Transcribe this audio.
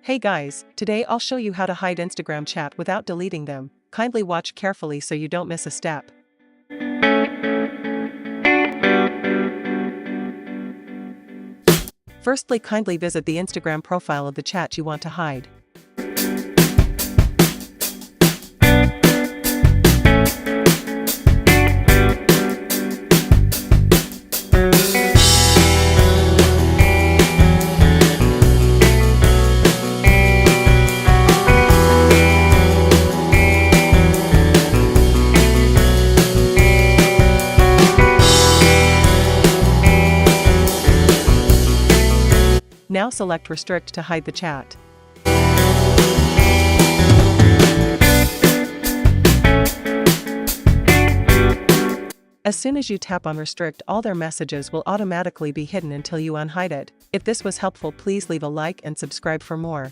Hey guys, today I'll show you how to hide Instagram chat without deleting them. Kindly watch carefully so you don't miss a step. Firstly, kindly visit the Instagram profile of the chat you want to hide. Now select Restrict to hide the chat. As soon as you tap on Restrict, all their messages will automatically be hidden until you unhide it. If this was helpful, please leave a like and subscribe for more.